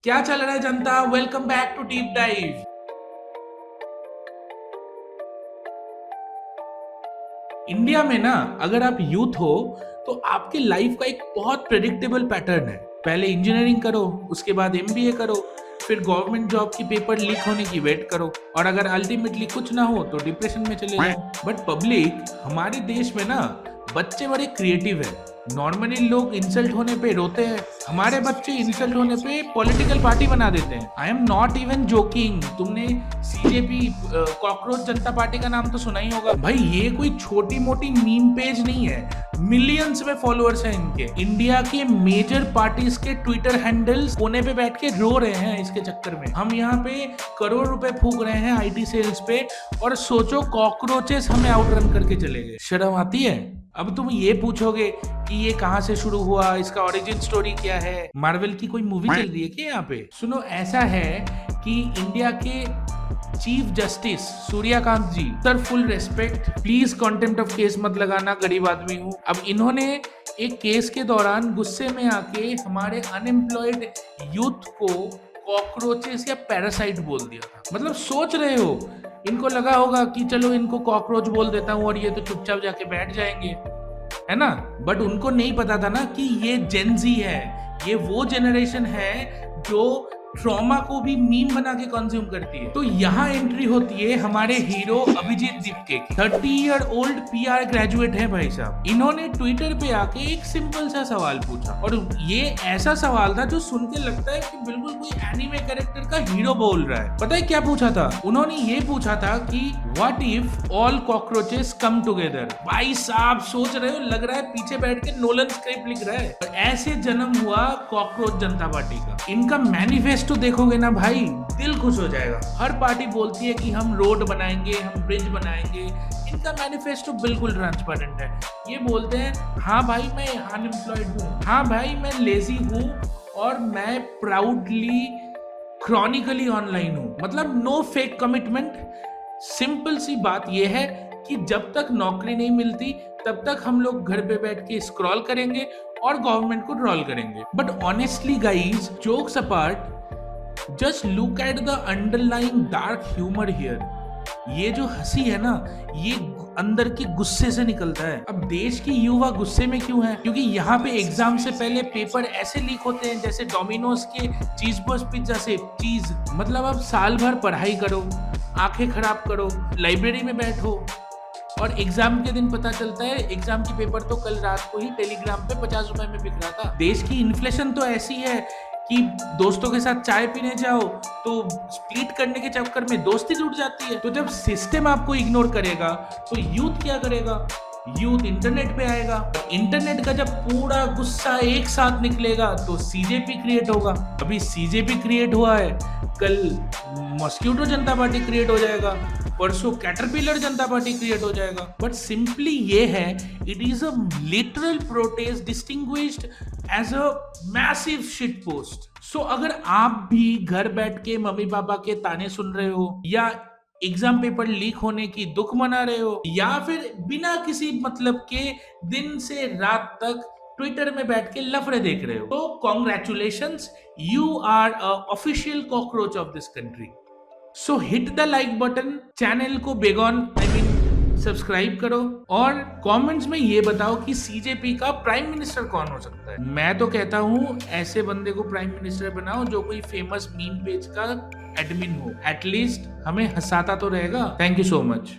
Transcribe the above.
क्या चल रहा है जनता? Welcome back to deep dive. India में ना अगर आप यूथ हो तो आपके लाइफ का एक बहुत प्रेडिक्टेबल पैटर्न है। पहले इंजीनियरिंग करो, उसके बाद एमबीए करो, फिर गवर्नमेंट जॉब की पेपर लीक होने की वेट करो, और अगर अल्टीमेटली कुछ ना हो तो डिप्रेशन में चले जाओ। बट पब्लिक हमारे देश में ना बच्चे बड़े क्रिएटिव है। नॉर्मली लोग इंसल्ट होने पे रोते हैं, हमारे बच्चे इंसल्ट होने पे पॉलिटिकल पार्टी बना देते हैं। I am not even joking. तुमने सीजेपी कॉकरोच जनता पार्टी का नाम तो सुना ही होगा। भाई ये कोई छोटी मोटी मीम पेज नहीं है, मिलियंस में फॉलोअर्स हैं इनके। इंडिया के मेजर पार्टीज के ट्विटर हैंडल्स कोने पे बैठ के रो रहे हैं इसके चक्कर में। हम यहाँ पे करोड़ रुपए फूक रहे हैं आईटी सेल्स पे, और सोचो कॉकरोचेस हमें आउटरन करके चले गए। शर्म आती है? अब तुम ये पूछोगे कि ये कहां से शुरू हुआ, इसका ओरिजिन स्टोरी क्या है? मार्वल की कोई मूवी चल रही है क्या यहाँ पे? सुनो, ऐसा है कि इंडिया के chief justice Suryakant ji, sir full respect, please contempt of case मत लगाना, गरीब आदमी हूँ। अब इन्होंने एक केस के दौरान गुस्से में आके हमारे अनएम्प्लॉयड यूथ को कॉकरोचेस या पैरासाइट बोल दिया था। मतलब सोच रहे हो, इनको लगा होगा कि चलो इनको कॉकरोच बोल देता हूँ और ये तो चुपचाप जाके बैठ जाएंगे, है ना? बट उनको नहीं पता था ना कि ये जेनजी है, ये वो जनरेशन है जो ट्रॉमा को भी मीम बना के कंज्यूम करती है। तो यहाँ एंट्री होती है हमारे हीरो अभिजीत दीपके की। 30 ईयर ओल्ड पीआर ग्रेजुएट है भाई साहब। इन्होंने ट्विटर पे आके एक सिंपल सा सवाल पूछा, और ये ऐसा सवाल था जो सुन के लगता है कि बिल्कुल कोई एनिमे कैरेक्टर का हीरो बोल रहा है। पता है क्या पूछा था? उन्होंने ये पूछा था कि what if all cockroaches come together. भाई साहब सोच रहे हो, लग रहा है पीछे बैठ के नोलन स्क्रिप्ट लिख रहा है। ऐसे जन्म हुआ कॉकरोच जनता पार्टी का। इनका मैनिफेस्टो तो देखोगे ना भाई, दिल खुश हो जाएगा। हर पार्टी बोलती है कि हम रोड बनाएंगे, हम ब्रिज बनाएंगे। इनका मैनिफेस्टो बिल्कुल ट्रांसपेरेंट है। ये बोलते हैं हाँ भाई मैं अनएम्प्लॉयड हूँ, हाँ भाई मैं लेजी हूँ, और मैं प्राउडली क्रॉनिकली ऑनलाइन हूँ। मतलब नो फेक कमिटमेंट। सिंपल सी बात यह है कि जब तक नौकरी नहीं मिलती तब तक हम लोग घर पे बैठ के स्क्रॉल करेंगे और गवर्नमेंट को ट्रोल करेंगे। But honestly guys, jokes apart, just look at the underlying dark humour here. ये जो हंसी है ना, ये अंदर के गुस्से से निकलता है। अब देश की युवा गुस्से में क्यों है? क्योंकि यहाँ पे एग्जाम से पहले पेपर ऐसे लीक होते हैं जैसे डोमिनोज के चीज बर्स्ट पिज्जा से चीज। मतलब अब साल भर पढ़ाई करो, आंखें खराब करो, लाइब्रेरी में बैठो, और एग्जाम के दिन पता चलता है एग्जाम की पेपर तो कल रात को ही टेलीग्राम पे 50 रुपए में बिक रहा था। देश की इन्फ्लेशन तो ऐसी है कि दोस्तों के साथ चाय पीने जाओ तो स्प्लिट करने के चक्कर में दोस्ती टूट जाती है। तो जब सिस्टम आपको इग्नोर करेगा तो यूथ क्या करेगा? यूथ इंटरनेट पे आएगा। इंटरनेट का जब पूरा गुस्सा एक साथ निकलेगा तो सीजेपी क्रिएट होगा। अभी सीजेपी क्रिएट हुआ है, कल मॉस्क्यूटो जनता पार्टी क्रिएट हो जाएगा, परसों कैटरपिलर जनता पार्टी क्रिएट हो जाएगा। बट सिंपली ये है, it is a literal protest distinguished as a massive shit post. So अगर आप भी घर बैठ के मम्मी पापा के ताने सुन रहे हो, या एग्जाम पेपर लीक होने की दुख मना रहे हो, या फिर बिना किसी मतलब के दिन से रात तक ट्विटर में बैठ के लफड़े देख रहे हो, तो congratulations, you are a official cockroach of this country. So hit the like button, channel को बेगॉन सब्सक्राइब करो, और कमेंट्स में ये बताओ कि सीजेपी का प्राइम मिनिस्टर कौन हो सकता है। मैं तो कहता हूँ ऐसे बंदे को प्राइम मिनिस्टर बनाओ जो कोई फेमस मीम पेज का एडमिन हो, एटलीस्ट हमें हंसाता तो रहेगा। Thank you so much.